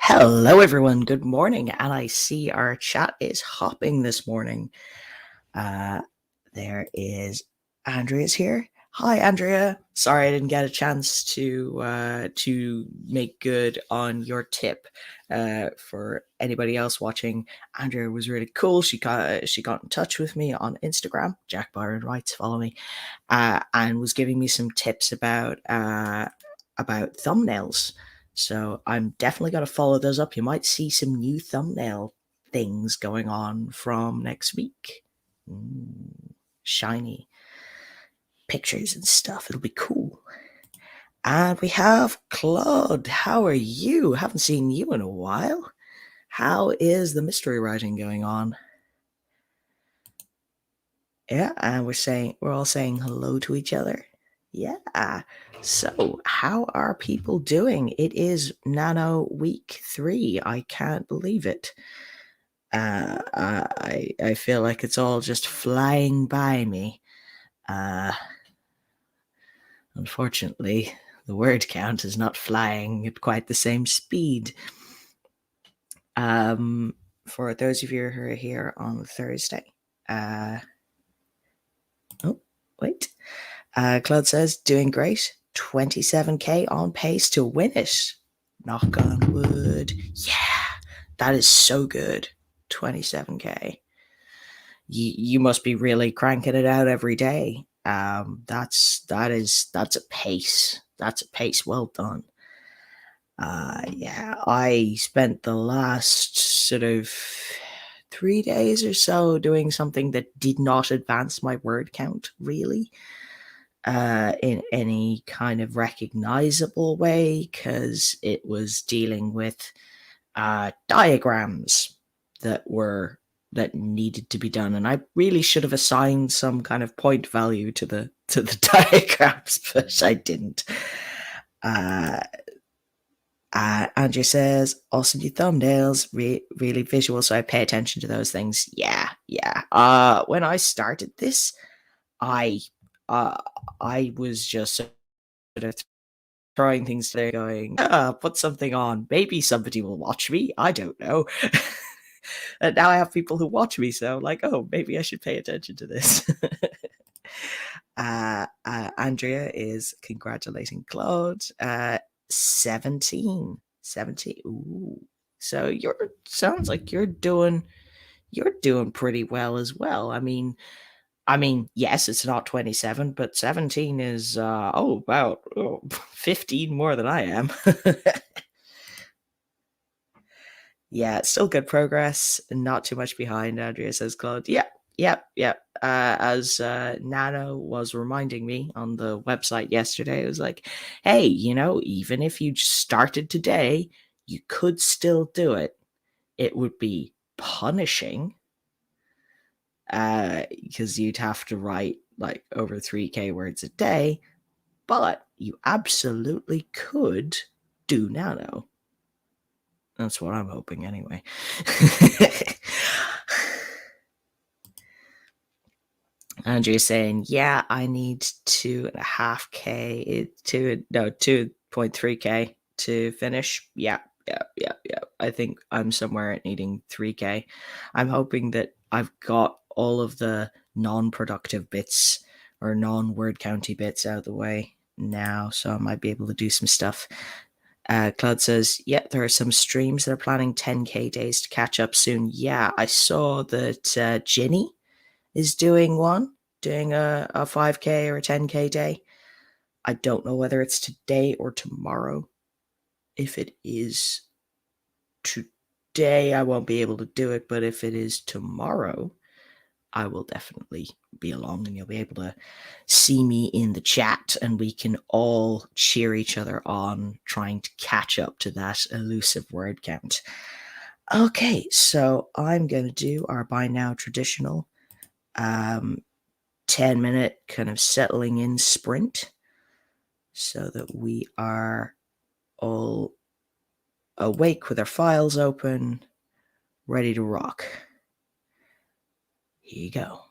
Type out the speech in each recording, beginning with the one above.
Hello, everyone. Good morning. And I see our chat is hopping this morning. There is Andrea's here. Hi, Andrea. Sorry I didn't get a chance to make good on your tip. For anybody else watching, Andrea was really cool. She got in touch with me on Instagram. Jack Byron writes, follow me, and was giving me some tips about thumbnails. So I'm definitely going to follow those up. You might see some new thumbnail things going on from next week. Shiny pictures and stuff. It'll be cool. And we have Claude. How are you? Haven't seen you in a while. How is the mystery writing going on? Yeah, and we're all saying hello to each other. Yeah. So, how are people doing? It is Nano week 3. I can't believe it. I feel like it's all just flying by me. Unfortunately, the word count is not flying at quite the same speed. For those of you who are here on Thursday, Claude says, doing great. 27k on pace to win it. Knock on wood. Yeah, that is so good. 27k. You must be really cranking it out every day. That's a pace. That's a pace. Well done. Yeah, I spent the last sort of 3 days or so doing something that did not advance my word count, really. In any kind of recognizable way, because it was dealing with diagrams that needed to be done, and I really should have assigned some kind of point value to the diagrams, but I didn't. Andrew says, awesome new thumbnails, really visual, so I pay attention to those things. Yeah. When I started this, I was just sort of throwing things there, going, put something on. Maybe somebody will watch me. I don't know. And now I have people who watch me, so I'm like, oh, maybe I should pay attention to this. Andrea is congratulating Claude. 17. Ooh. So sounds like you're doing pretty well as well. I mean, yes, it's not 27, but 17 is about 15 more than I am. Yeah, still good progress, not too much behind, Andrea says, Claude. Yep. As Nano was reminding me on the website yesterday, it was like, hey, even if you started today, you could still do it. It would be punishing, because you'd have to write like over 3k words a day, but you absolutely could do Nano. That's what I'm hoping anyway. Andrew's saying, yeah, I need 2.5k, 2.3k to finish. Yeah. I think I'm somewhere at needing 3k. I'm hoping that I've got all of the non-productive bits or non-word county bits out of the way now, so I might be able to do some stuff. Claude says, yeah, there are some streams that are planning 10k days to catch up soon. Yeah, I saw that Ginny is doing a 5k or a 10k day. I don't know whether it's today or tomorrow. If it is today, I won't be able to do it, but if it is tomorrow, I will definitely be along, and you'll be able to see me in the chat, and we can all cheer each other on trying to catch up to that elusive word count. Okay, so I'm going to do our by now traditional um, 10-minute kind of settling in sprint so that we are all awake with our files open, ready to rock. Here you go.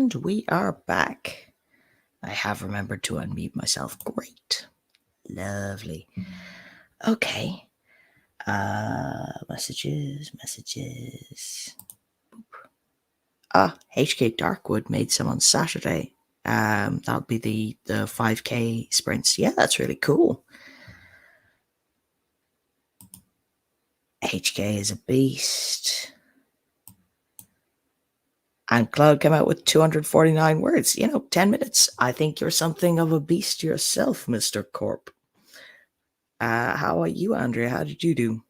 And we are back. I have remembered to unmute myself. Great. Lovely. Okay. Messages. HK Darkwood made some on Saturday. That'll be the 5K sprints. Yeah, that's really cool. HK is a beast. And Cloud came out with 249 words. 10 minutes. I think you're something of a beast yourself, Mr. Corp. How are you, Andrea? How did you do?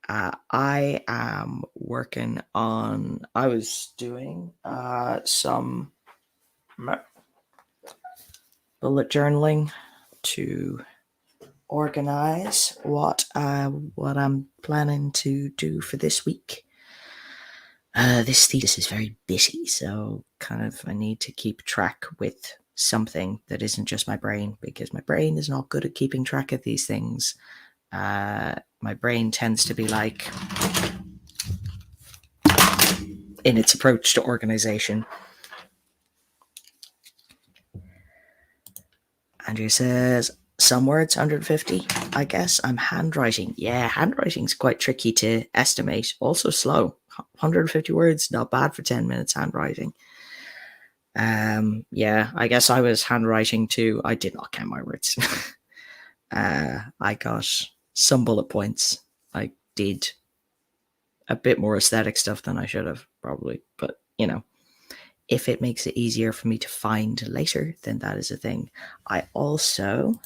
I am working on. I was doing some bullet journaling to organize what I'm planning to do for this week. This thesis is very busy, so kind of I need to keep track with something that isn't just my brain, because my brain is not good at keeping track of these things. My brain tends to be like, in its approach to organization. Andrew says, some words, 150, I guess. I'm handwriting. Yeah, handwriting's quite tricky to estimate. Also slow. 150 words, not bad for 10 minutes handwriting. Yeah, I guess I was handwriting too. I did not count my words. I got some bullet points. I did a bit more aesthetic stuff than I should have, probably. But, if it makes it easier for me to find later, then that is a thing. I also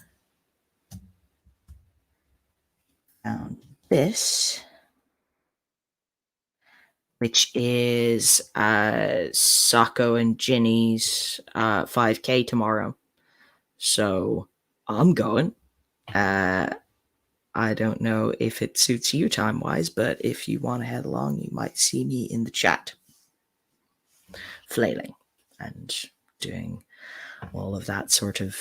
found this, which is Sako and Ginny's 5K tomorrow. So I'm going. I don't know if it suits you time-wise, but if you want to head along, you might see me in the chat, flailing and doing all of that sort of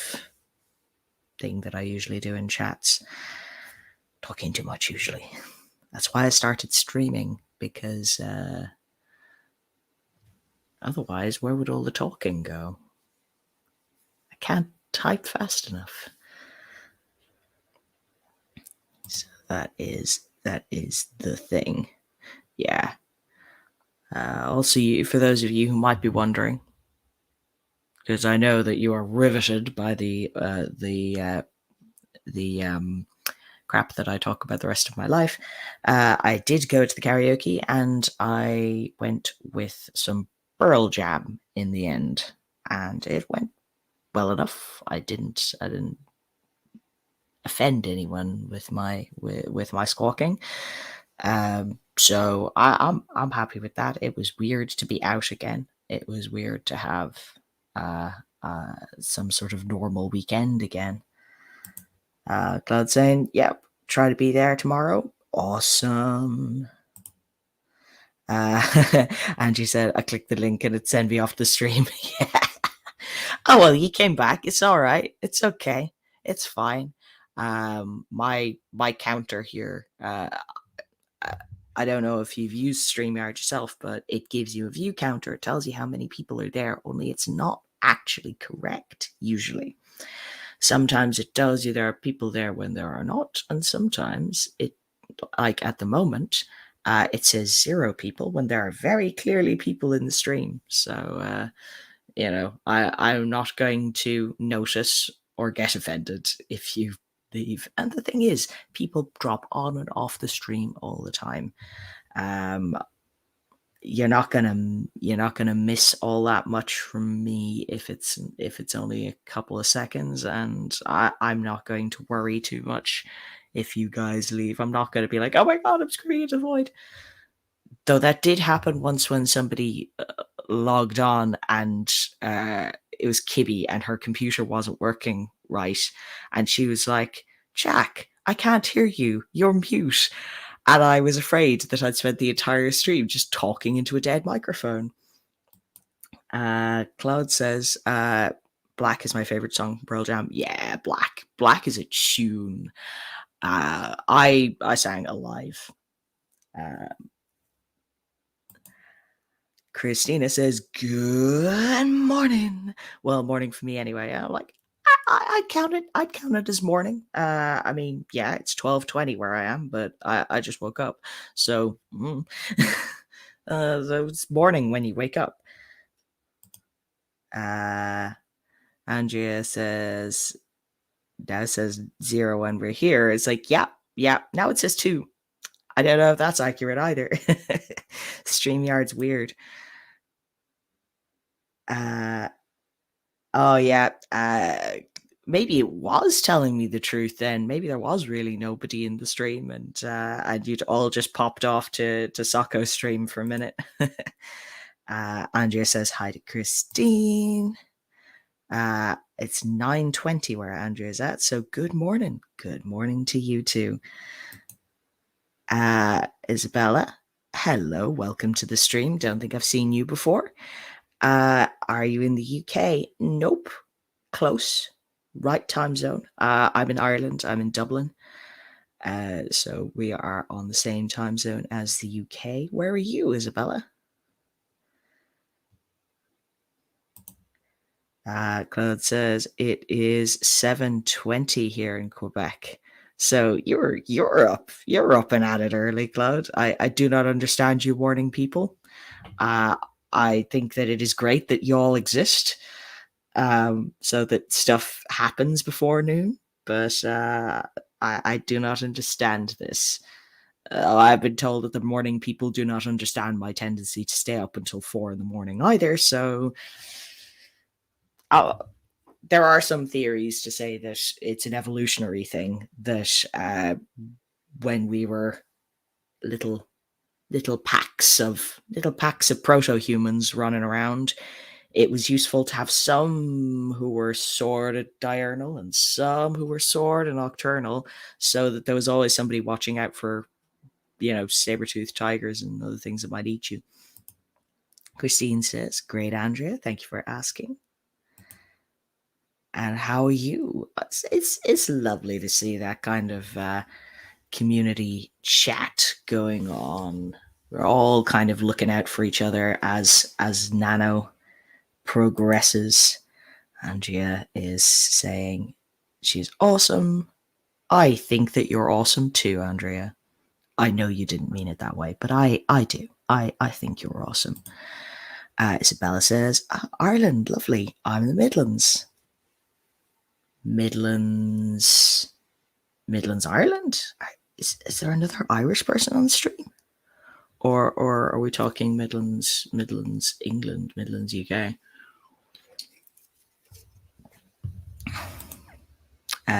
thing that I usually do in chats. Talking too much, usually. That's why I started streaming, because otherwise, where would all the talking go? I can't type fast enough. So that is the thing. Yeah. Also, for those of you who might be wondering, because I know that you are riveted by the crap that I talk about the rest of my life, I did go to the karaoke, and I went with some Pearl Jam in the end, and it went well enough. I didn't offend anyone with my squawking. So I'm happy with that. It was weird to be out again. It was weird to have some sort of normal weekend again. Cloud saying, yep, try to be there tomorrow. Awesome. Angie said, I clicked the link and it sent me off the stream. Yeah. Oh, well, you came back. It's all right. It's okay. It's fine. My counter here, I don't know if you've used StreamYard yourself, but it gives you a view counter. It tells you how many people are there, only it's not actually correct, usually. Sometimes it tells you there are people there when there are not, and sometimes it, like at the moment, it says 0 people when there are very clearly people in the stream. So, I'm not going to notice or get offended if you leave. And the thing is, people drop on and off the stream all the time. You're not gonna miss all that much from me if it's only a couple of seconds, and I'm not going to worry too much if you guys leave. I'm not going to be like, oh my god, I'm screaming into the void. Though that did happen once when somebody logged on and it was Kibby and her computer wasn't working right, and she was like, Jack, I can't hear you, you're mute. And I was afraid that I'd spent the entire stream just talking into a dead microphone. Cloud says, Black is my favorite song from Pearl Jam. Yeah, Black is a tune. I sang Alive. Christina says, "Good morning." Well, morning for me anyway. I'm like, I'd count it. I'd count it as morning. I mean, yeah, it's 12:20 where I am, but I just woke up, so so it's morning when you wake up. Uh, Andrea says, now says 0 when we're here. It's like, yeah, yeah. Now it says 2. I don't know if that's accurate either. StreamYard's weird. Uh, oh yeah. Maybe it was telling me the truth then. Maybe there was really nobody in the stream, and you'd all just popped off to Socko's stream for a minute. Andrea says hi to Christine. It's 9:20 where Andrea's at, so good morning. Good morning to you too. Isabella, hello, welcome to the stream. Don't think I've seen you before. Are you in the UK? Nope. Close. Right time zone. I'm in Ireland. I'm in Dublin. So we are on the same time zone as the UK. Where are you, Isabella? Claude says it is 7:20 here in Quebec. So you're up and at it early, Claude. I do not understand you warning people. I think that it is great that you all exist, so that stuff happens before noon. But I do not understand this. I've been told that the morning people do not understand my tendency to stay up until 4 in the morning either. So there are some theories to say that it's an evolutionary thing, that when we were little packs of proto-humans running around, it was useful to have some who were sort of diurnal and some who were sort of nocturnal, so that there was always somebody watching out for, saber-toothed tigers and other things that might eat you. Christine says, "Great, Andrea. Thank you for asking. And how are you?" It's lovely to see that kind of community chat going on. We're all kind of looking out for each other as Nano progresses. Andrea is saying she's awesome. I think that you're awesome too, Andrea. I know you didn't mean it that way, but I do. I think you're awesome. Isabella says, Ireland, lovely. I'm in the Midlands. Midlands, Ireland? Is there another Irish person on the stream? Or are we talking Midlands, England, Midlands, UK?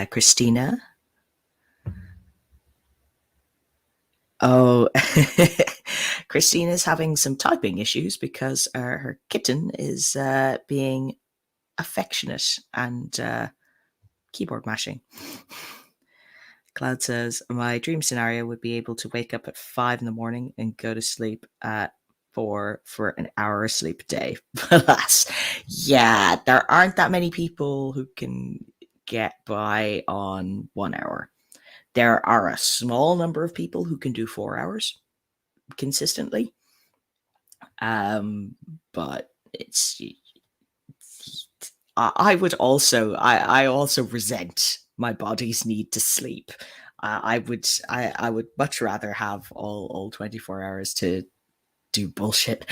Christina? Oh, Christina's having some typing issues because her kitten is being affectionate and keyboard mashing. Cloud says, my dream scenario would be able to wake up at 5 in the morning and go to sleep at 4 for an hour of sleep a day. Alas, yeah, there aren't that many people who can get by on 1 hour. There are a small number of people who can do 4 hours consistently. But it's I would also I also resent my body's need to sleep. I would much rather have all 24 hours to do bullshit.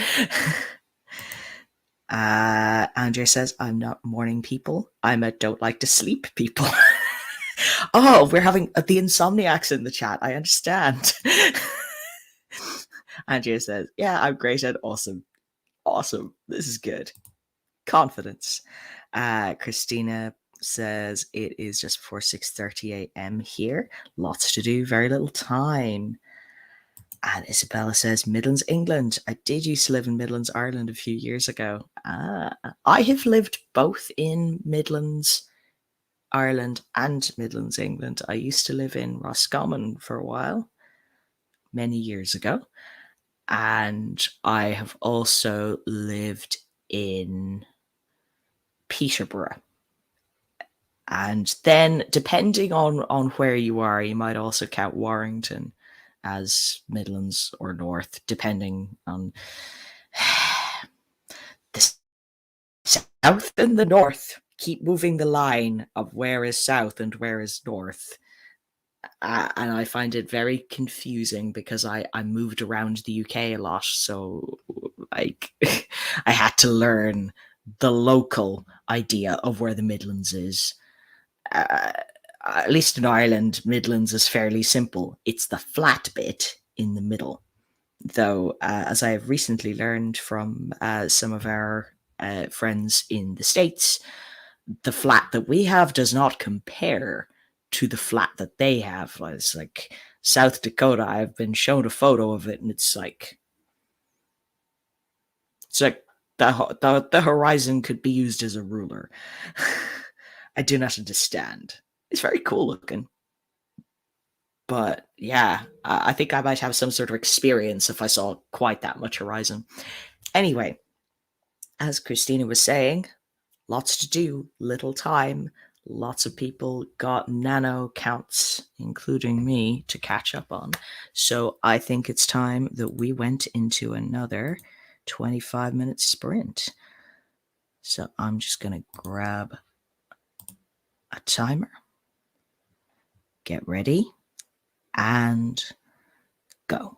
Andrea says, I'm not morning people. I'm a don't like to sleep people. Oh, we're having the insomniacs in the chat. I understand. Andrea says, yeah, I'm great and awesome. Awesome. This is good. Confidence. Christina says it is just before 6:30 a.m. here. Lots to do, very little time. And Isabella says, Midlands, England. I did used to live in Midlands, Ireland a few years ago. I have lived both in Midlands, Ireland and Midlands, England. I used to live in Roscommon for a while, many years ago. And I have also lived in Peterborough. And then, depending on where you are, you might also count Warrington as Midlands or North, depending on South and the north. Keep moving the line of where is south and where is north. And I find it very confusing because I moved around the UK a lot, so like I had to learn the local idea of where the Midlands is. Uh, at least in Ireland, Midlands is fairly simple. It's the flat bit in the middle. Though, as I have recently learned from some of our friends in the States, the flat that we have does not compare to the flat that they have. It's like South Dakota. I've been shown a photo of it, and it's like the horizon could be used as a ruler. I do not understand. It's very cool looking, but yeah, I think I might have some sort of experience if I saw quite that much horizon. Anyway, as Christina was saying, lots to do, little time. Lots of people got nano counts, including me, to catch up on. So I think it's time that we went into another 25-minute sprint. So I'm just going to grab a timer, get ready, and go.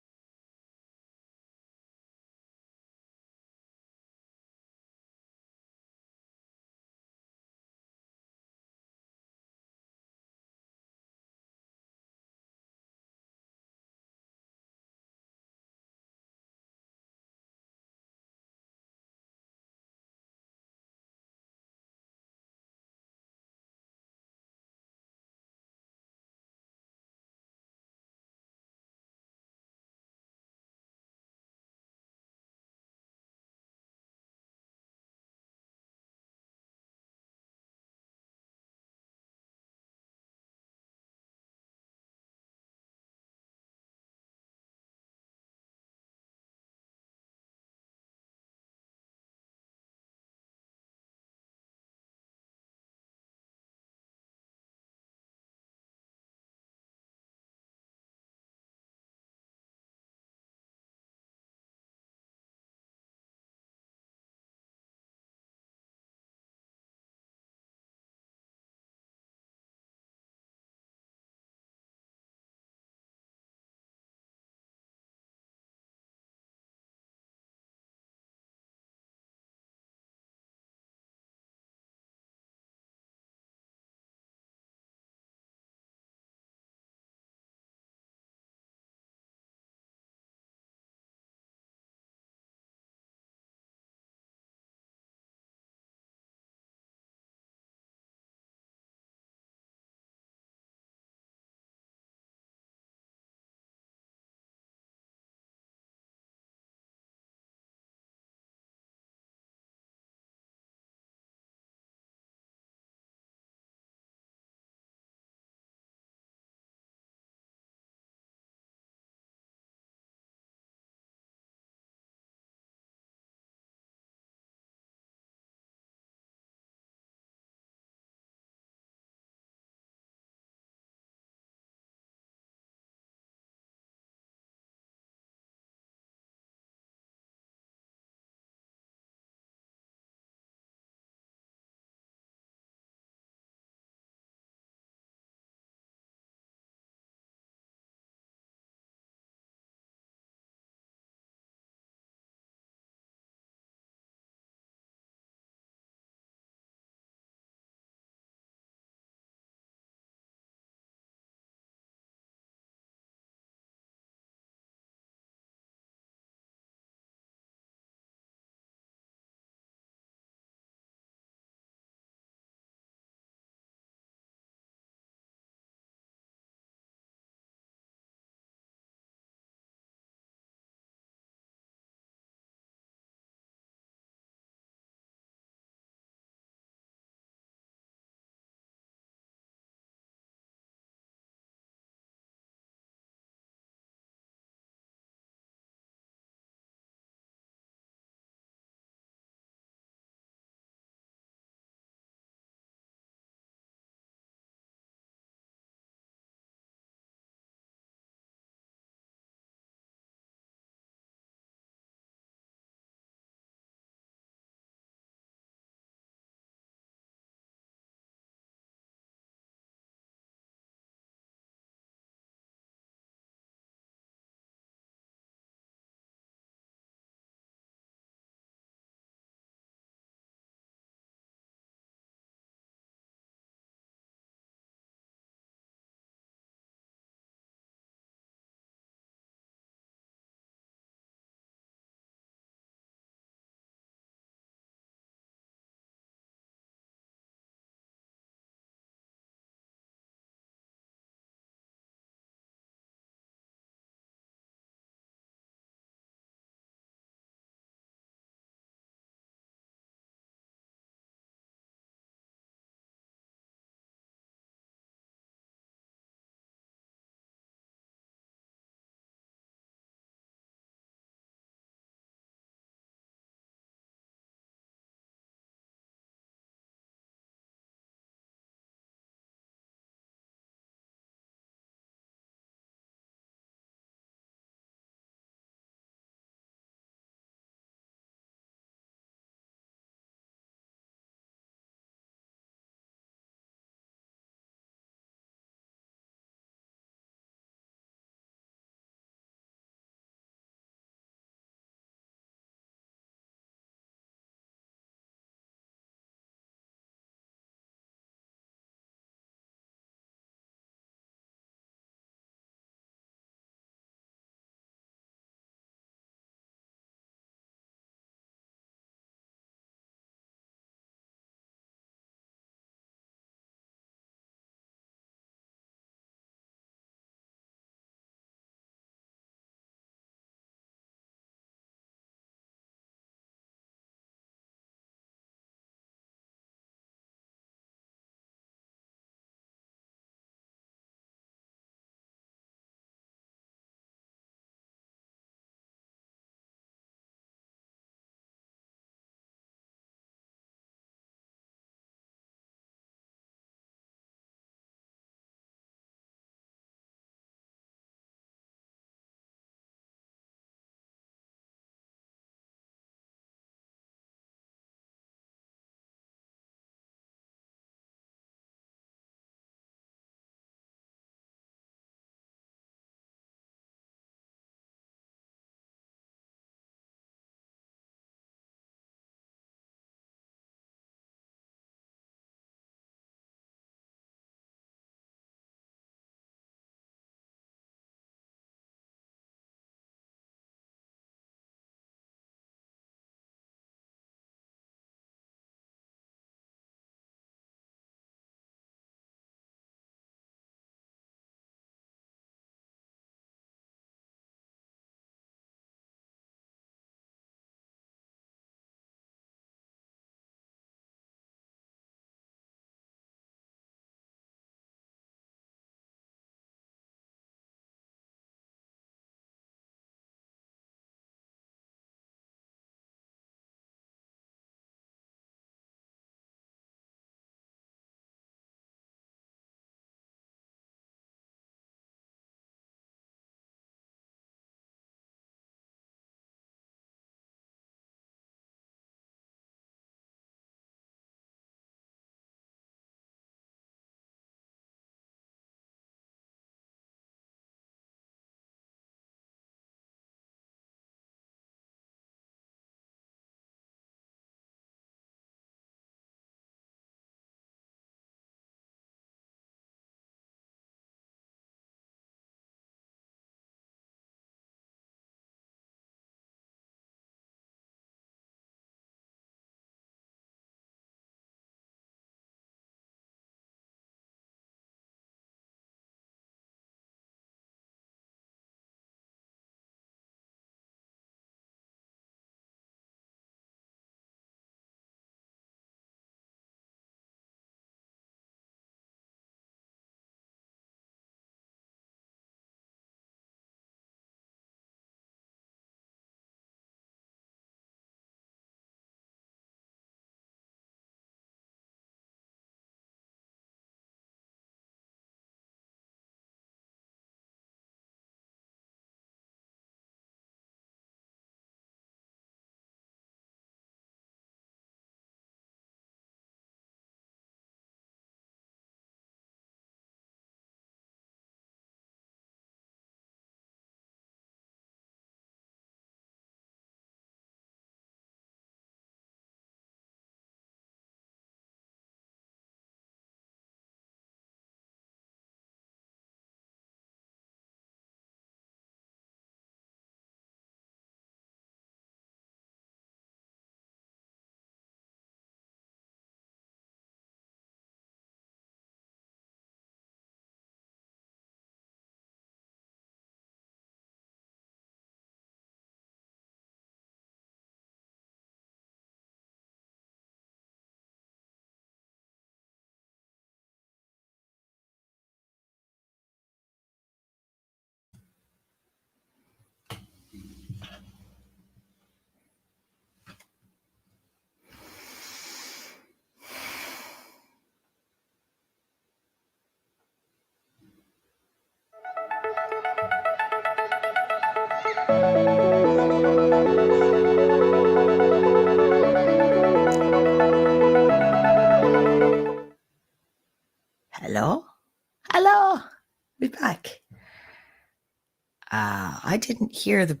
I didn't hear the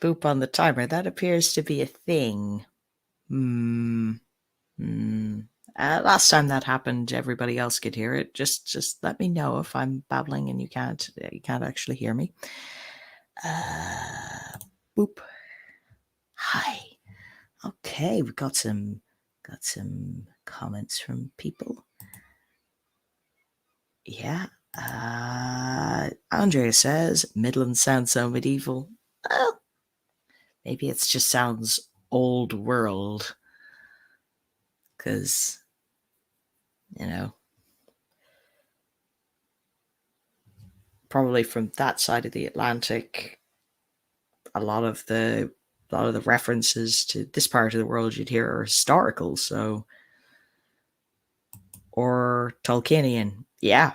boop on the timer. That appears to be a thing. Last time that happened, everybody else could hear it. Just let me know if I'm babbling and you can't actually hear me. Boop. Hi. Okay, we got some comments from people. Yeah. Andrea says Midland sounds so medieval. Well, maybe it just sounds old world. Because, probably from that side of the Atlantic, a lot of the references to this part of the world you'd hear are historical, or Tolkienian. Yeah.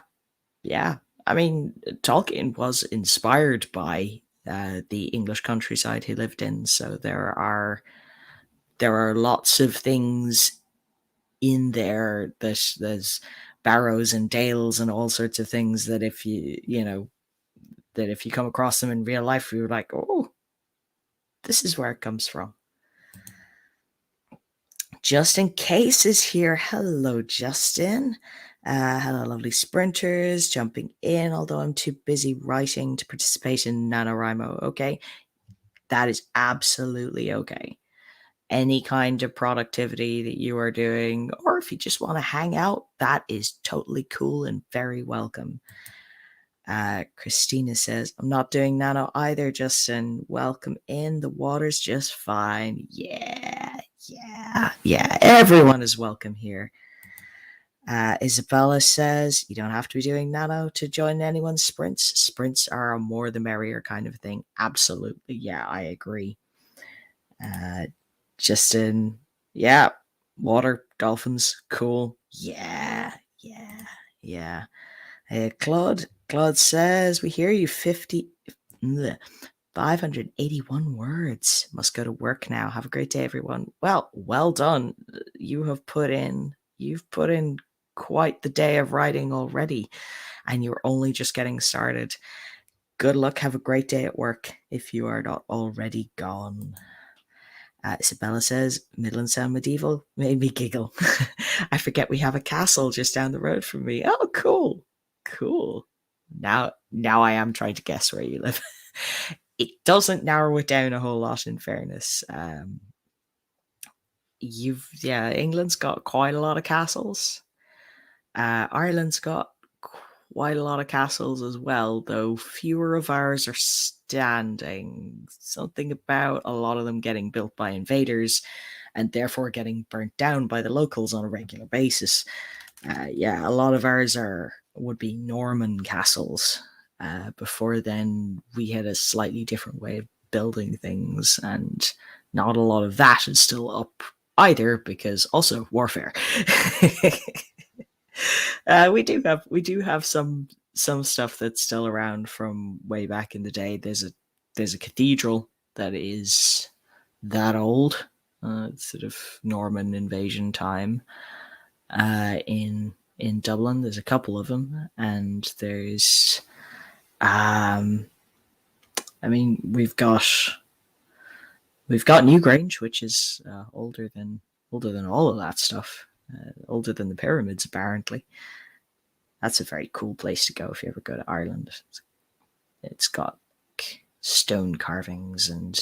I mean, Tolkien was inspired by the English countryside he lived in, so there are lots of things in there that there's barrows and dales and all sorts of things that if you come across them in real life, you're like, oh, this is where it comes from. Justin Case is here. Hello, Justin. Hello, lovely sprinters jumping in, although I'm too busy writing to participate in NaNoWriMo. Okay, that is absolutely okay. Any kind of productivity that you are doing, or if you just want to hang out, that is totally cool and very welcome. Christina says, I'm not doing Nano either, Justin. Welcome in. The water's just fine. Yeah. Everyone is welcome here. Isabella says, you don't have to be doing Nano to join anyone's sprints. Sprints are a more the merrier kind of thing. Absolutely. Yeah, I agree. Justin, yeah. Water, dolphins, cool. Yeah. Claude says, we hear you 581 words. Must go to work now. Have a great day, everyone. Well done. You've put in quite the day of writing already, and you're only just getting started. Good luck. Have a great day at work if you are not already gone. Isabella says, Midland sound medieval? Made me giggle. I forget we have a castle just down the road from me. Oh, cool. Now I am trying to guess where you live. It doesn't narrow it down a whole lot, in fairness. England's got quite a lot of castles. Ireland's got quite a lot of castles as well, though fewer of ours are standing. Something about a lot of them getting built by invaders and therefore getting burnt down by the locals on a regular basis. A lot of ours would be Norman castles. Before then, we had a slightly different way of building things, and not a lot of that is still up either, because also warfare. We do have some stuff that's still around from way back in the day. There's a cathedral that is that old. It's sort of Norman invasion time. In Dublin, there's a couple of them, and there's we've got Newgrange, which is older than all of that stuff. Older than the pyramids, apparently. That's a very cool place to go if you ever go to Ireland. It's got stone carvings, and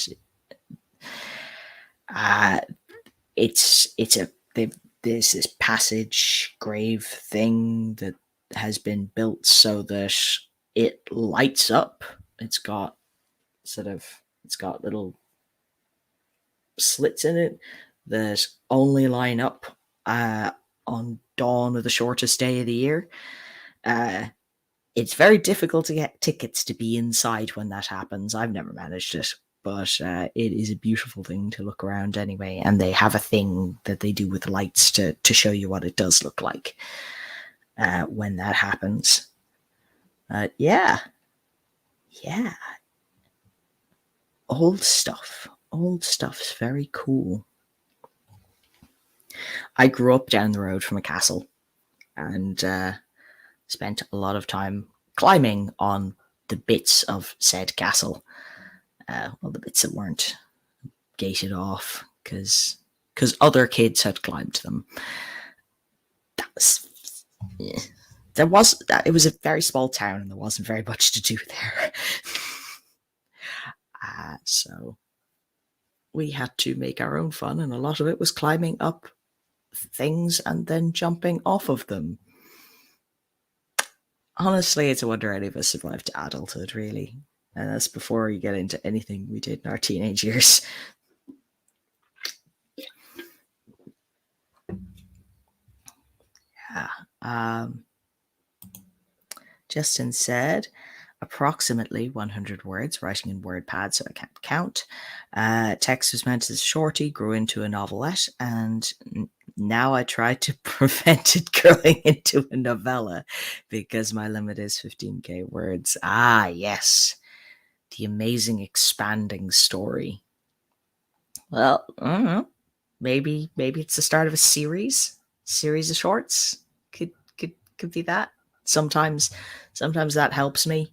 there's this passage grave thing that has been built so that it lights up. It's got little slits in it that only line up on dawn of the shortest day of the year. It's very difficult to get tickets to be inside when that happens. I've never managed it, but it is a beautiful thing to look around anyway. And they have a thing that they do with lights to show you what it does look like when that happens. Yeah. Old stuff's very cool. I grew up down the road from a castle, and spent a lot of time climbing on the bits of said castle. Well, the bits that weren't gated off because other kids had climbed them. That was, yeah. It was a very small town and there wasn't very much to do there. So we had to make our own fun, and a lot of it was climbing up things and then jumping off of them. Honestly, it's a wonder any of us survived to adulthood, really. And that's before you get into anything we did in our teenage years. Yeah. Justin said, approximately 100 words, writing in WordPad, so I can't count. Text was meant as a shorty, grew into a novelette, and now I try to prevent it growing into a novella because my limit is 15k words. Ah, yes. The amazing expanding story. Well, I don't know. Maybe it's the start of a series of shorts. Could be that. Sometimes that helps me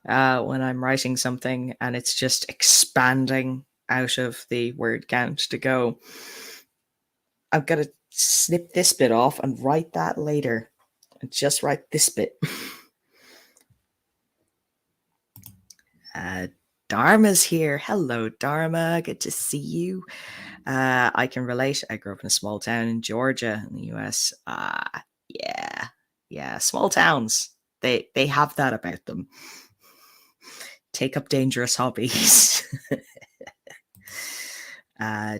when I'm writing something and it's just expanding out of the word count to go, I've got to snip this bit off and write that later. And just write this bit. Dharma's here. Hello, Dharma. Good to see you. I can relate. I grew up in a small town in Georgia in the US. Yeah. Small towns. They have that about them. Take up dangerous hobbies.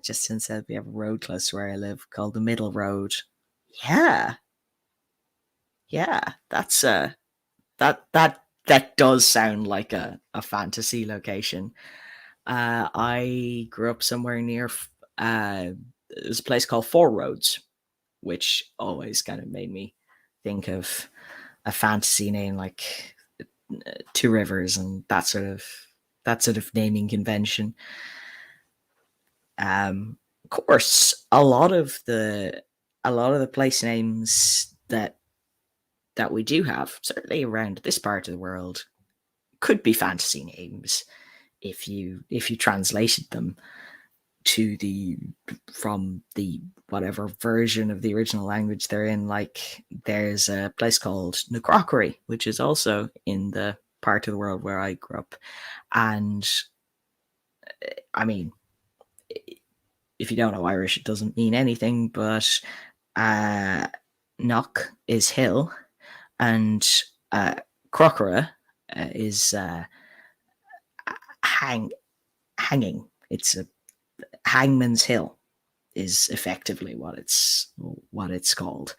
Justin said we have a road close to where I live called the Middle Road. Yeah. That's that does sound like a fantasy location. I grew up somewhere near. There's a place called Four Roads, which always kind of made me think of a fantasy name like Two Rivers and that sort of naming convention. Of course, a lot of the place names that we do have, certainly around this part of the world, could be fantasy names if you translated them to from the whatever version of the original language they're in. Like there's a place called NaNoWriMo, which is also in the part of the world where I grew up, and I mean, if you don't know Irish, it doesn't mean anything, but knock is hill, and crocora is hanging. It's a Hangman's Hill is effectively what it's called.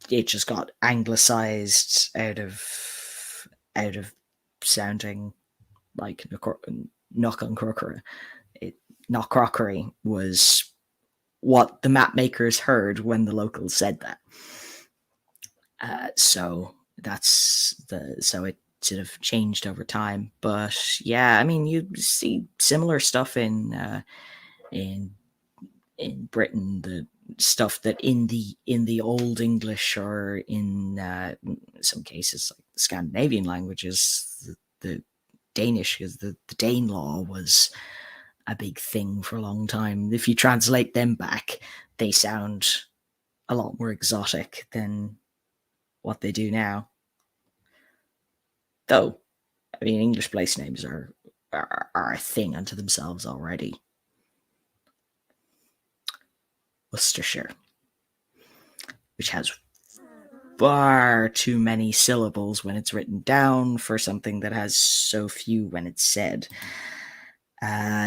It just got anglicized out of sounding like knock on crockery. Knock crockery was what the map makers heard when the locals said that. So that's so it sort of changed over time. But yeah, I mean, you see similar stuff in Britain, the stuff that in the Old English or in some cases like the Scandinavian languages, the Danish, because the Danelaw was a big thing for a long time. If you translate them back, they sound a lot more exotic than what they do now. Though, I mean, English place names are a thing unto themselves already. Worcestershire, which has far too many syllables when it's written down for something that has so few when it's said.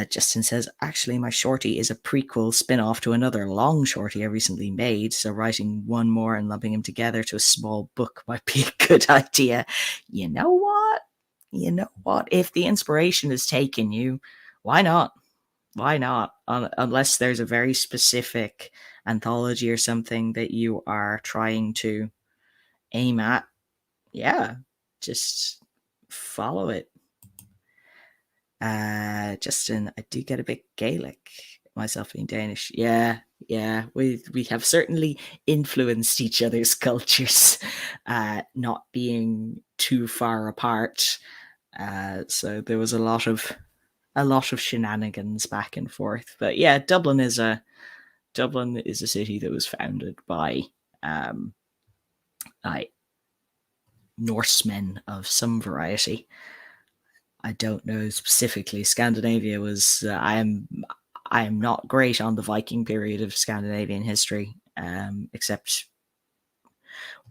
Justin says, actually, my shorty is a prequel spin-off to another long shorty I recently made, so writing one more and lumping them together to a small book might be a good idea. You know what? If the inspiration has taken you, why not? Unless there's a very specific anthology or something that you are trying to aim at, yeah, just follow it. Justin, I do get a bit Gaelic, myself being Danish. Yeah, we have certainly influenced each other's cultures, not being too far apart. So there was a lot of shenanigans back and forth. But yeah, Dublin is a city that was founded by um, like Norsemen of some variety. I don't know specifically. Scandinavia was. I am not great on the Viking period of Scandinavian history, except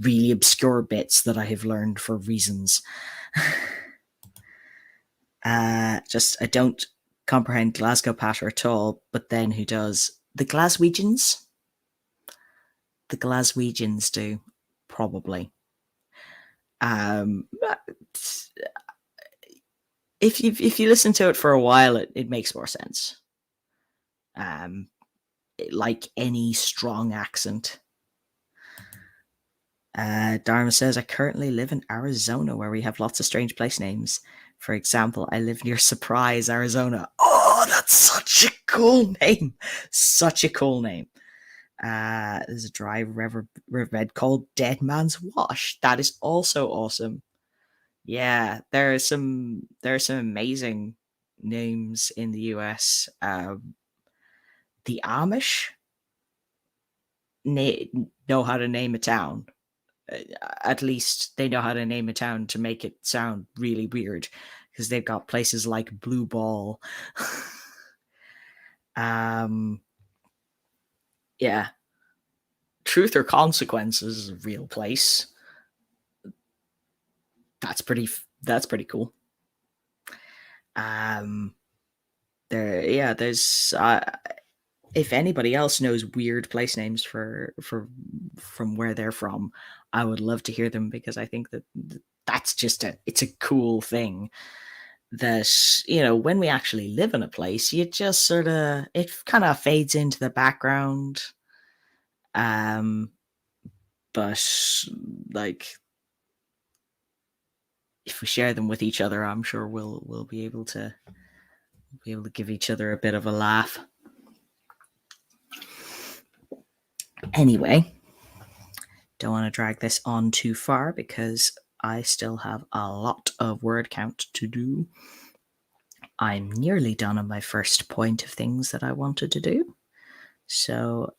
really obscure bits that I have learned for reasons. Just I don't comprehend Glasgow patter at all. But then who does? The Glaswegians. The Glaswegians do probably. Um, if you listen to it for a while, it makes more sense. Um, like any strong accent. Dharma says, I currently live in Arizona where we have lots of strange place names. For example, I live near Surprise, Arizona. Oh, that's such a cool name. Such a cool name. There's a dry riverbed called Dead Man's Wash. That is also awesome. Yeah, there are some amazing names in the US. The Amish know how to name a town. At least they know how to name a town to make it sound really weird because they've got places like Blue Ball. um, yeah, Truth or Consequences is a real place. That's pretty cool. Um, there's if anybody else knows weird place names for from where they're from, I would love to hear them because I think that that's just it's a cool thing that when we actually live in a place, you just sort of it kind of fades into the background. Um, but like if we share them with each other, I'm sure we'll be able to give each other a bit of a laugh. Anyway, don't want to drag this on too far because I still have a lot of word count to do. I'm nearly done on my first point of things that I wanted to do. So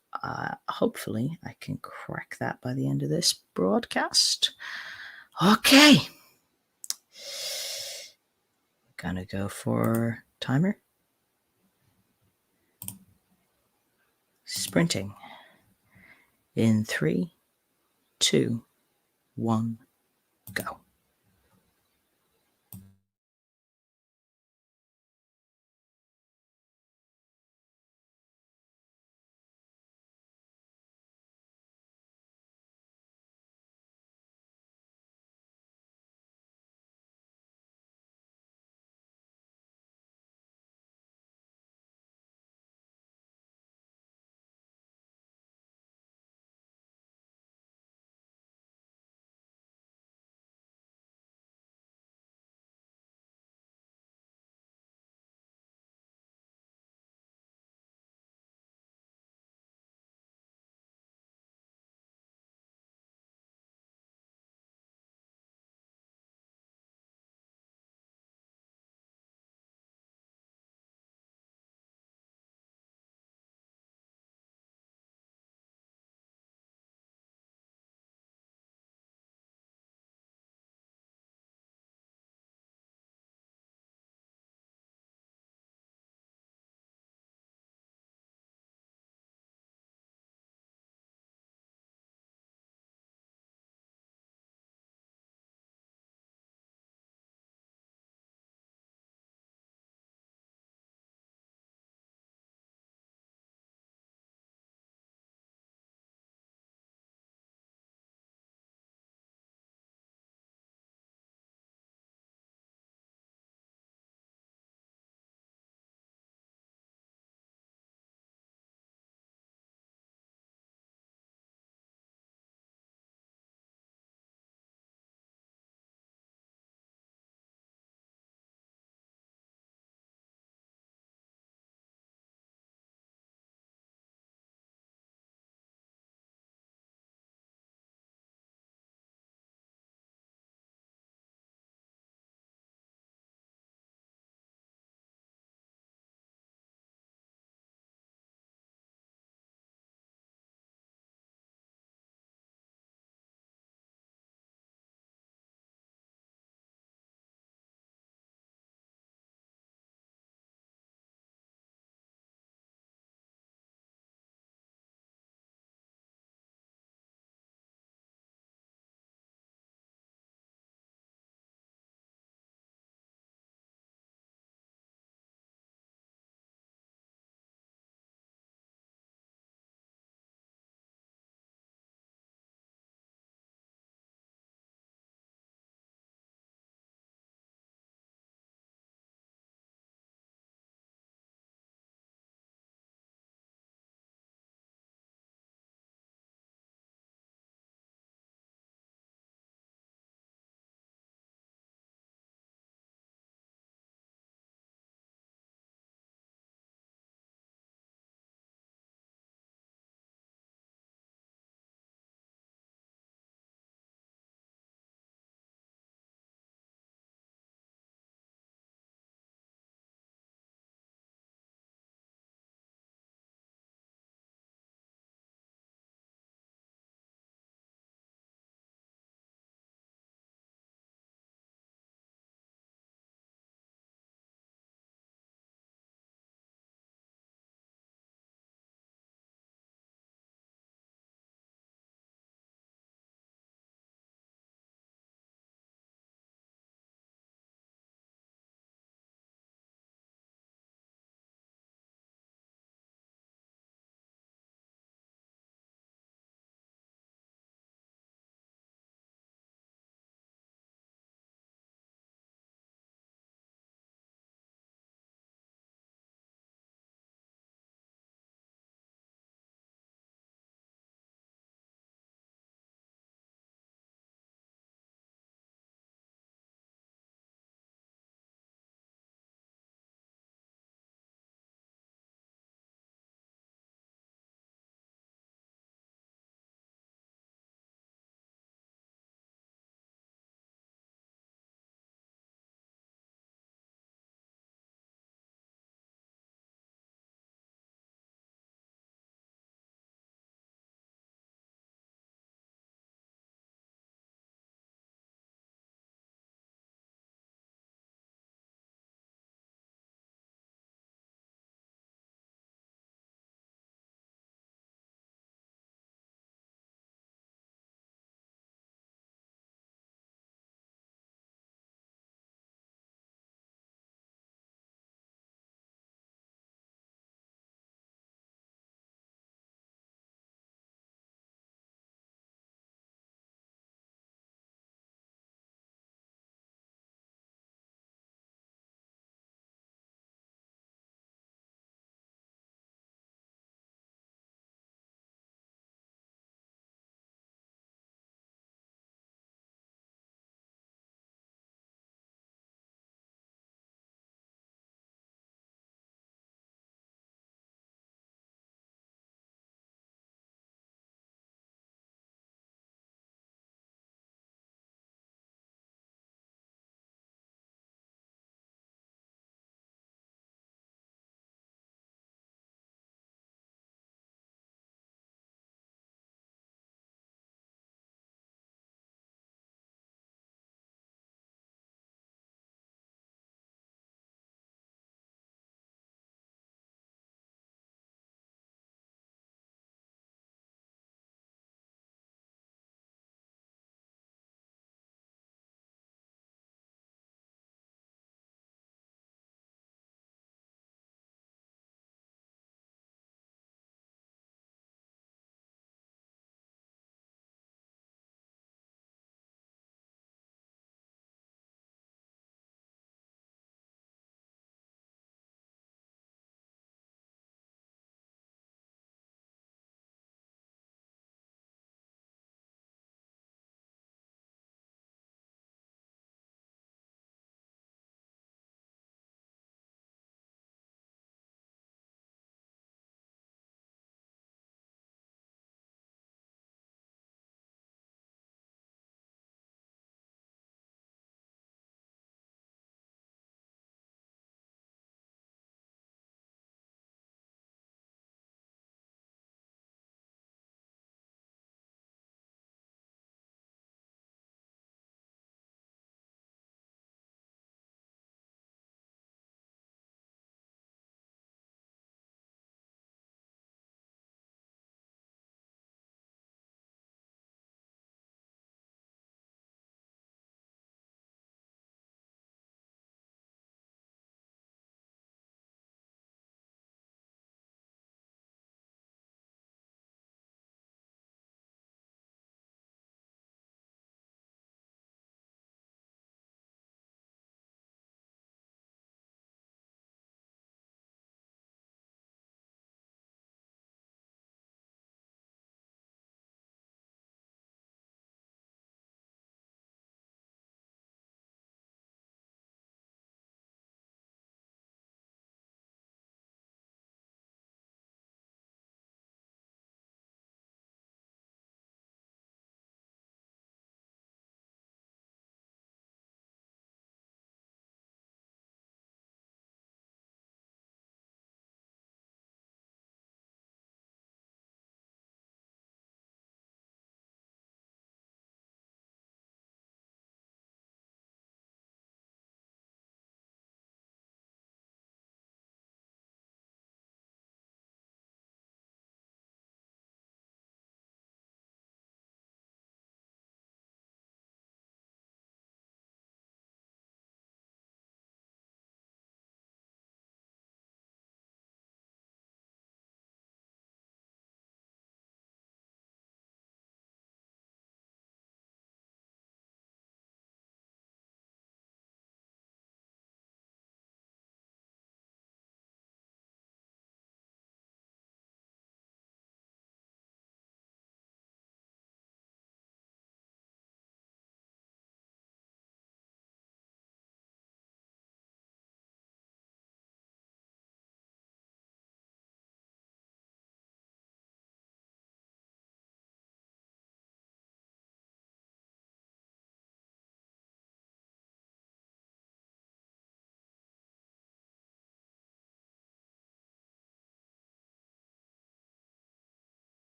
hopefully I can crack that by the end of this broadcast. Okay. Gonna go for timer. Sprinting. In 3, 2, 1, go.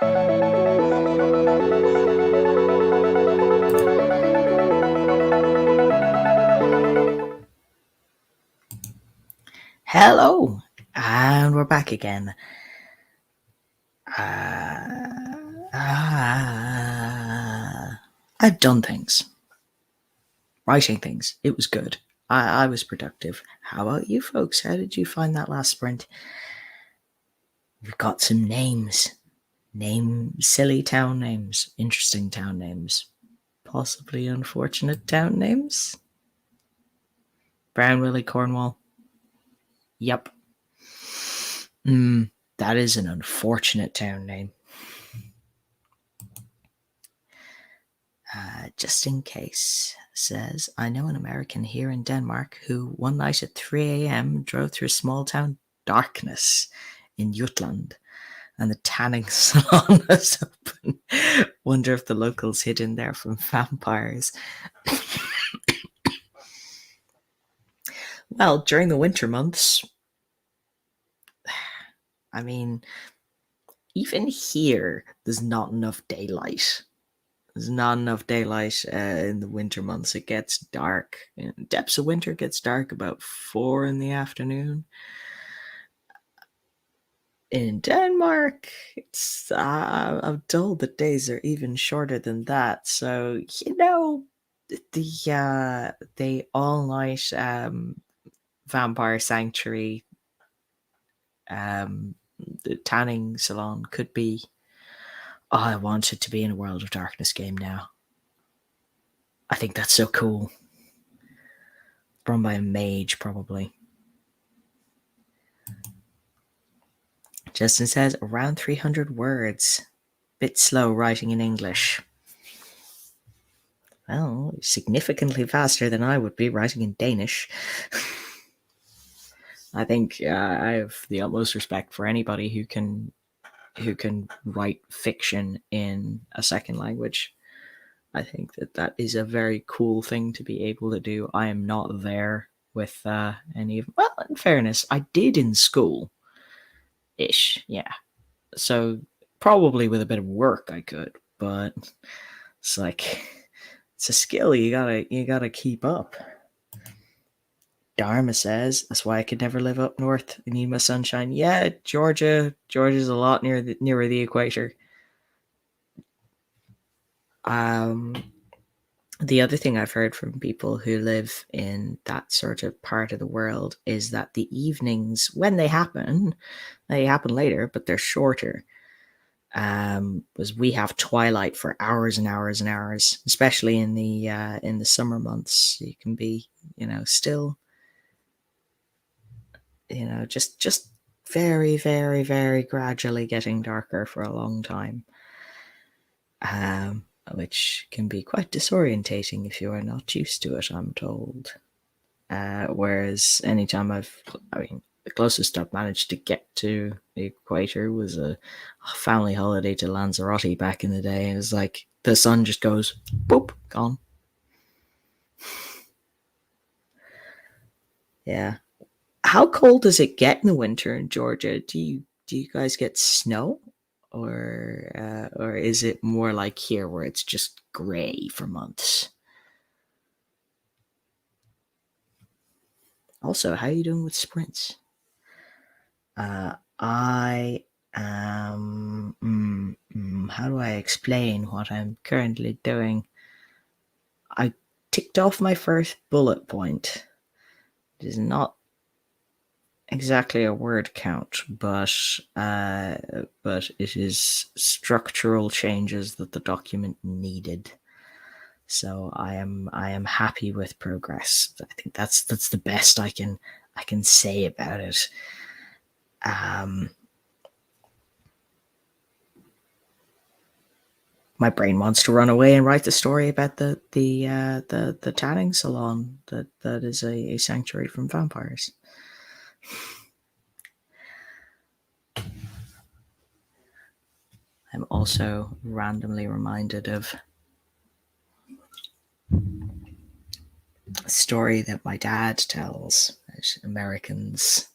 Hello, and we're back again. I've done things, writing things. It was good. I was productive. How about you folks? How did you find that last sprint? We've got some names. Silly town names, interesting town names, possibly unfortunate town names. Brown Willie Cornwall. Yep. That is an unfortunate town name. Just in case says, I know an American here in Denmark who one night at 3 a.m. drove through a small town darkness in Jutland and the tanning salon was open. Wonder if the locals hid in there from vampires. Well, during the winter months, I mean, even here, there's not enough daylight. There's not enough daylight in the winter months. It gets dark. In depths of winter, it gets dark about 4 in the afternoon. In Denmark, it's I'm told the days are even shorter than that. So the all night vampire sanctuary, the tanning salon could be. Oh, I want it to be in a World of Darkness game now. I think that's so cool. Run by a mage, probably. Justin says around 300 words. Bit slow writing in English. Well, significantly faster than I would be writing in Danish. I think I have the utmost respect for anybody who can write fiction in a second language. I think that is a very cool thing to be able to do. I am not there with any of. Well, in fairness, I did in school. Ish, yeah. So probably with a bit of work I could, but it's like it's a skill you gotta keep up. Dharma says that's why I could never live up north. I need my sunshine. Yeah, Georgia's a lot nearer the equator. The other thing I've heard from people who live in that sort of part of the world is that the evenings, when they happen later, but they're shorter. Was we have twilight for hours and hours and hours, especially in the summer months. You can be, still, just very, very, very gradually getting darker for a long time. Which can be quite disorientating if you are not used to it, I'm told. Whereas anytime the closest I've managed to get to the equator was a family holiday to Lanzarote back in the day. It was like the sun just goes, boop, gone. Yeah. How cold does it get in the winter in Georgia? Do you guys get snow? Or is it more like here where it's just gray for months? Also, how are you doing with sprints? I am. How do I explain what I'm currently doing? I ticked off my first bullet point. It is not exactly a word count, but it is structural changes that the document needed. So I am happy with progress. I think that's the best I can say about it. My brain wants to run away and write the story about the tanning salon that is a sanctuary from vampires. I'm also randomly reminded of a story that my dad tells about Americans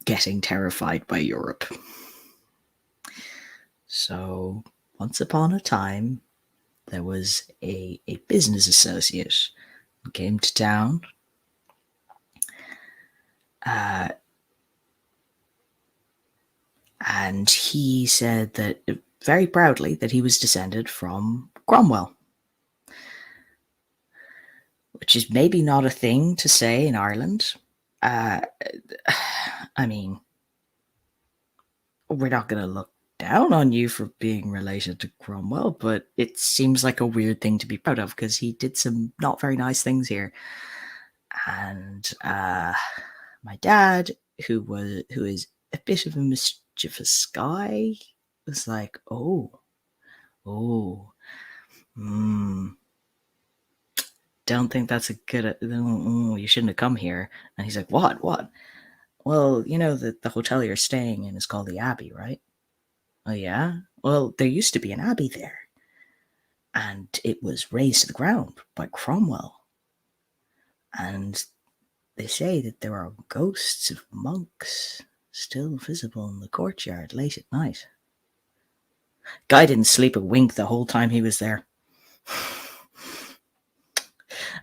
getting terrified by Europe. So, once upon a time, there was a business associate who came to town. Uh, and he said that very proudly that he was descended from Cromwell, which is maybe not a thing to say in Ireland. Uh, I mean, we're not going to look down on you for being related to Cromwell, but it seems like a weird thing to be proud of because he did some not very nice things here. And my dad, who is a bit of a mischievous guy, was like, oh, don't think that's a good. You shouldn't have come here. And he's like, what? Well, you know that the hotel you're staying in is called the Abbey, right? Oh yeah. Well, there used to be an abbey there, and it was razed to the ground by Cromwell. And they say that there are ghosts of monks still visible in the courtyard late at night. Guy didn't sleep a wink the whole time he was there.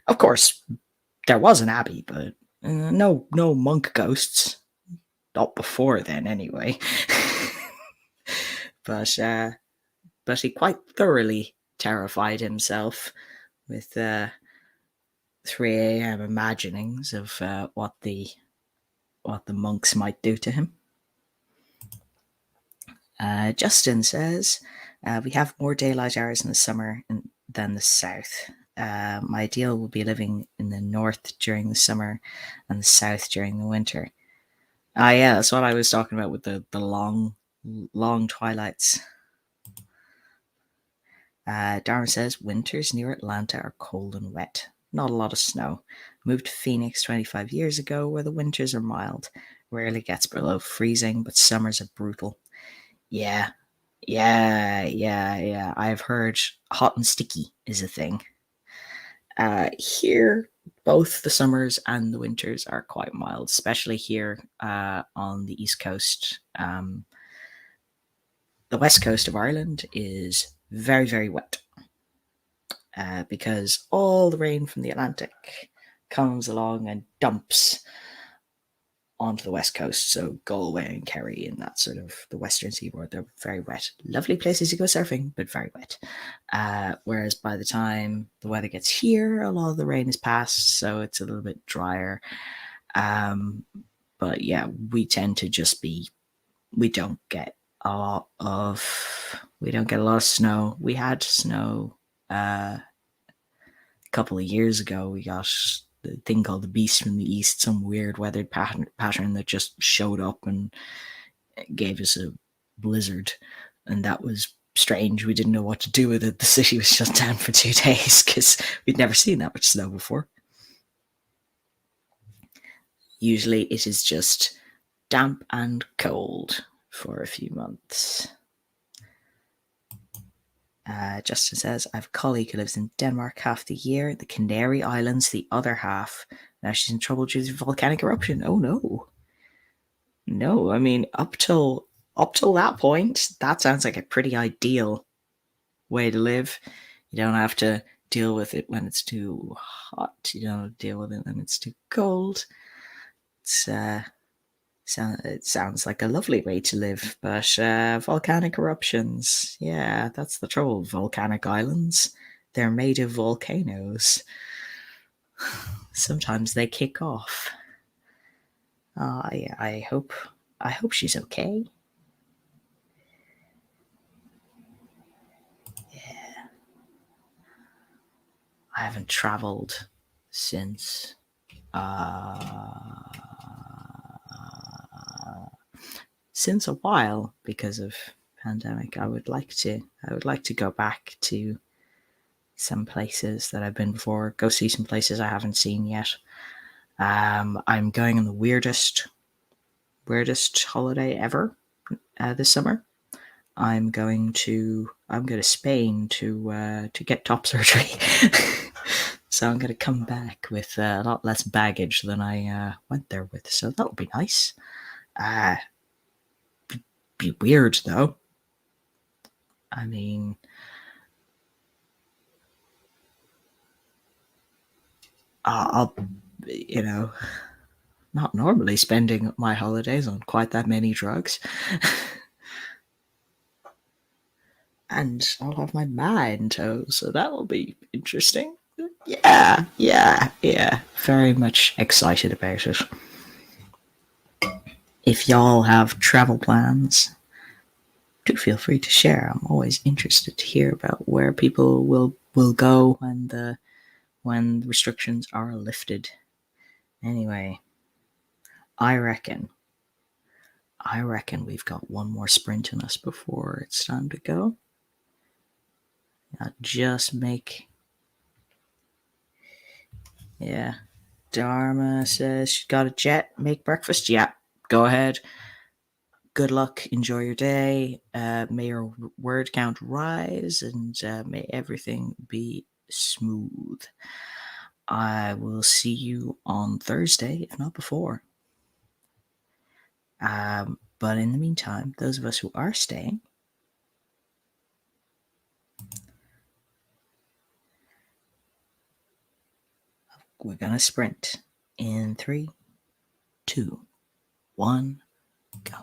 Of course, there was an abbey, but no monk ghosts. Not before then, anyway. but he quite thoroughly terrified himself with 3 a.m. imaginings of what the monks might do to him. Justin says, we have more daylight hours in the summer than the south. My ideal will be living in the north during the summer and the south during the winter. Yeah, that's what I was talking about with the long twilights. Darwin says, winters near Atlanta are cold and wet. Not a lot of snow. Moved to Phoenix 25 years ago where the winters are mild. Rarely gets below freezing, but summers are brutal. Yeah. I've heard hot and sticky is a thing. Here, both the summers and the winters are quite mild, especially here on the East Coast. The west coast of Ireland is very, very wet because all the rain from the Atlantic comes along and dumps onto the west coast. So Galway and Kerry and that sort of the western seaboard, they're very wet. Lovely places to go surfing, but very wet. Whereas by the time the weather gets here, a lot of the rain is past, so it's a little bit drier. But yeah, we tend to just be, we don't get a lot of snow. We had snow a couple of years ago. We got the thing called the Beast from the East, some weird weathered pattern that just showed up and gave us a blizzard, and that was strange. We didn't know what to do with it. The city was shut down for 2 days because we'd never seen that much snow before. Usually it is just damp and cold for a few months. Justin says, I have a colleague who lives in Denmark half the year, the Canary Islands the other half. Now she's in trouble due to volcanic eruption. Oh no. No, I mean, up till that point, that sounds like a pretty ideal way to live. You don't have to deal with it when it's too hot. You don't have to deal with it when it's too cold. It sounds like a lovely way to live, but volcanic eruptions, yeah, that's the trouble. Volcanic islands, they're made of volcanoes. Sometimes they kick off. I hope she's okay. Yeah, I haven't traveled since a while because of pandemic. I would like to go back to some places that I've been before, go see some places I haven't seen yet. I'm going on the weirdest holiday ever this summer. I'm going to Spain to get top surgery. So I'm going to come back with a lot less baggage than I went there with. So that'll be nice. Be weird though. I mean, I'll, you know, not normally spending my holidays on quite that many drugs. And I'll have my ma in tow, so that will be interesting. Yeah, yeah, yeah. Very much excited about it. If y'all have travel plans, do feel free to share. I'm always interested to hear about where people will go when restrictions are lifted. Anyway, I reckon I reckon we've got one more sprint in us before it's time to go. I'll just make. Yeah. Dharma says she's got a jet. Make breakfast. Yeah. Go ahead. Good luck. Enjoy your day. May your word count rise and may everything be smooth. I will see you on Thursday, if not before. But in the meantime, those of us who are staying, we're going to sprint in 3, 2, 1, go.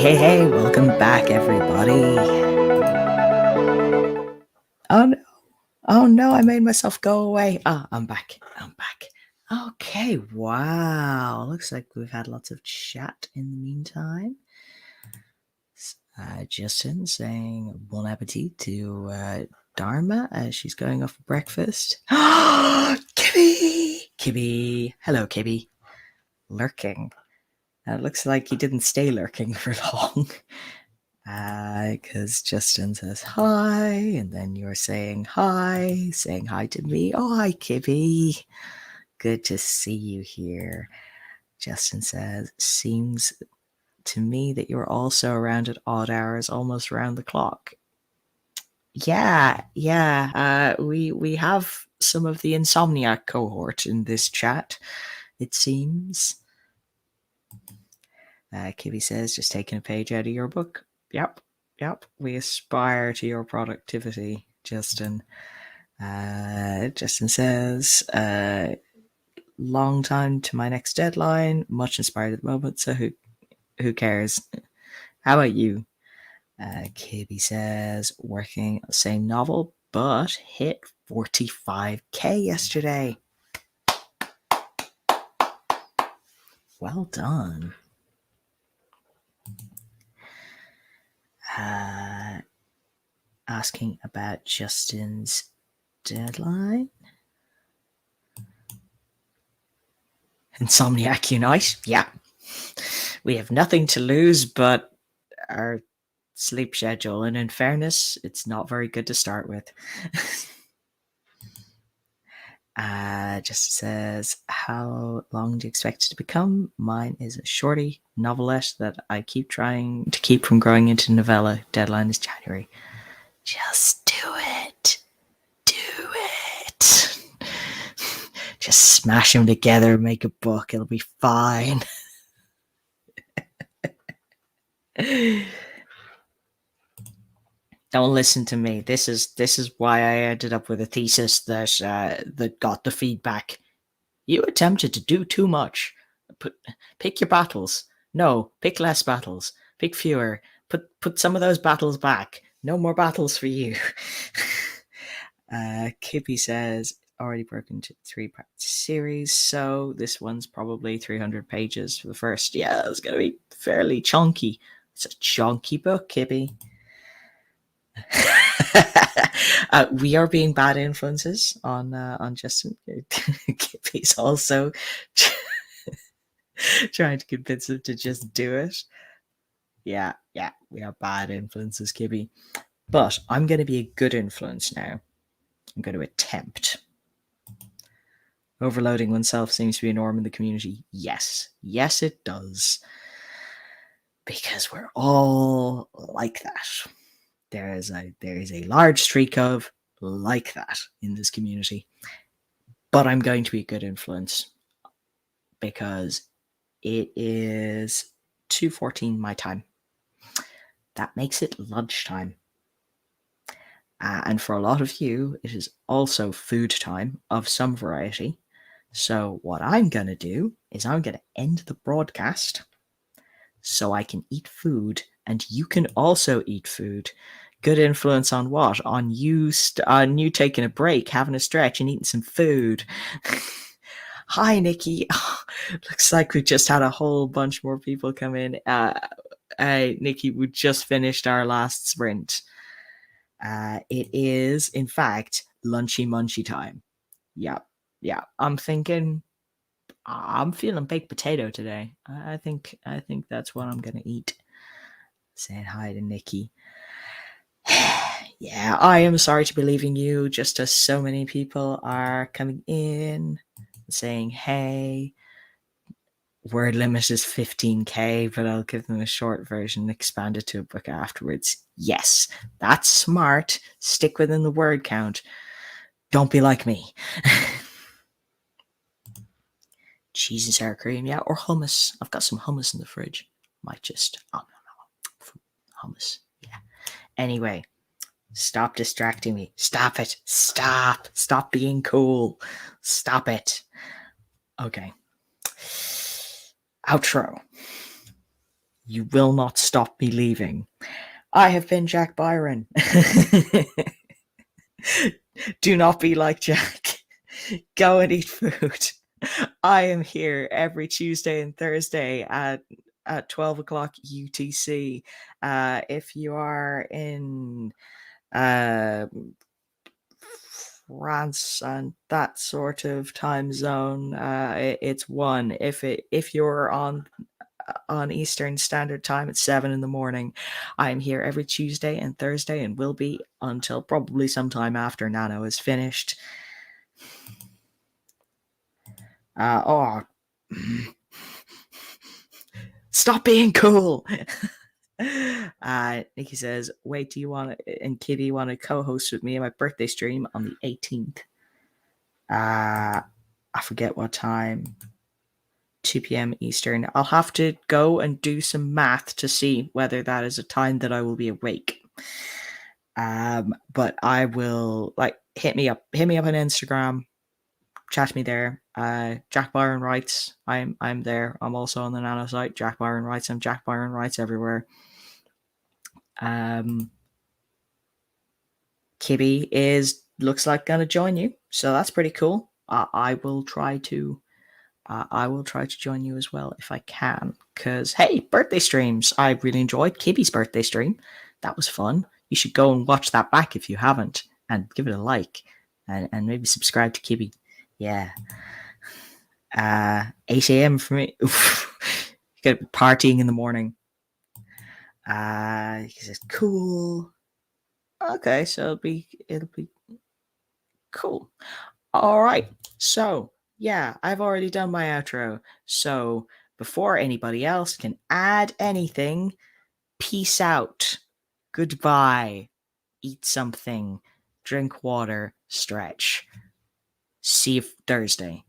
Hey, welcome back, everybody. Oh no, oh no, I made myself go away. Ah, I'm back. Okay, wow. Looks like we've had lots of chat in the meantime. Justin saying bon appetit to Dharma as she's going off for breakfast. Kibby! Hello, Kibby. Lurking. It looks like he didn't stay lurking for long. Because Justin says hi, and then you're saying hi to me. Oh, hi, Kibby. Good to see you here. Justin says, seems to me that you're also around at odd hours, almost around the clock. Yeah. We have some of the insomniac cohort in this chat, it seems. Kibby says, just taking a page out of your book. Yep. We aspire to your productivity, Justin. Justin says, long time to my next deadline. Much inspired at the moment, so who cares? How about you? Kibby says, working on the same novel, but hit 45k yesterday. Well done. Asking about Justin's deadline. Insomniac Unite. Yeah. We have nothing to lose but our sleep schedule, and in fairness, it's not very good to start with. Just says, how long do you expect it to become? Mine is a shorty novelette that I keep trying to keep from growing into novella. Deadline is January. Just do it. Just smash them together, make a book. It'll be fine. Don't listen to me. This is why I ended up with a thesis that got the feedback. You attempted to do too much. Pick your battles. No, pick less battles. Pick fewer. Put some of those battles back. No more battles for you. Kippy says, already broken into 3-part series, so this one's probably 300 pages for the first. Yeah, it's going to be fairly chunky. It's a chunky book, Kippy. We are being bad influences on Justin. Kippy's also trying to convince him to just do it. Yeah, we are bad influences, Kippy. But I'm going to be a good influence now. I'm going to attempt. Overloading oneself seems to be a norm in the community. Yes, it does. Because we're all like that. There is a large streak of like that in this community. But I'm going to be a good influence because it is 2:14 my time. That makes it lunchtime. And for a lot of you, it is also food time of some variety. So what I'm going to do is I'm going to end the broadcast so I can eat food and you can also eat food. Good influence on what? On you taking a break, having a stretch and eating some food. Hi, Nikki. Looks like we just had a whole bunch more people come in. Hey, Nikki, we just finished our last sprint. It is, in fact, lunchy munchy time. Yeah. I'm feeling baked potato today. I think that's what I'm gonna eat. Saying hi to Nikki. Yeah, I am sorry to be leaving you just as so many people are coming in saying hey. Word limit is 15k, but I'll give them a short version, expand it to a book afterwards. Yes, that's smart. Stick within the word count. Don't be like me. Cheese and sour cream, yeah, or hummus. I've got some hummus in the fridge. Might just hummus. Yeah. Anyway, stop distracting me. Stop it. Stop being cool. Stop it. Okay. Outro. You will not stop me leaving. I have been Jack Byron. Do not be like Jack. Go and eat food. I am here every Tuesday and Thursday at 12 o'clock UTC. If you are in uh, France and that sort of time zone, it's 1. If you're on Eastern Standard Time at 7 in the morning. I'm here every Tuesday and Thursday and will be until probably sometime after Nano is finished. Oh, stop being cool. Nikki says, wait, do you want to, and Kitty want to co-host with me on my birthday stream on the 18th? I forget what time. 2 p.m. Eastern. I'll have to go and do some math to see whether that is a time that I will be awake. But I will hit me up on Instagram, chat me there. Jack Byron Writes. I'm there. I'm also on the Nano site. Jack Byron Writes. I'm Jack Byron Writes everywhere. Kibby looks like gonna join you, so that's pretty cool. I will try to join you as well if I can. Because hey, birthday streams! I really enjoyed Kibby's birthday stream. That was fun. You should go and watch that back if you haven't, and give it a like, and maybe subscribe to Kibby. Yeah. 8 a.m. for me. Oof. You got partying in the morning. He says cool. Okay, so it'll be cool. All right. So, yeah, I've already done my outro. So, before anybody else can add anything, peace out. Goodbye. Eat something. Drink water. Stretch. See you Thursday.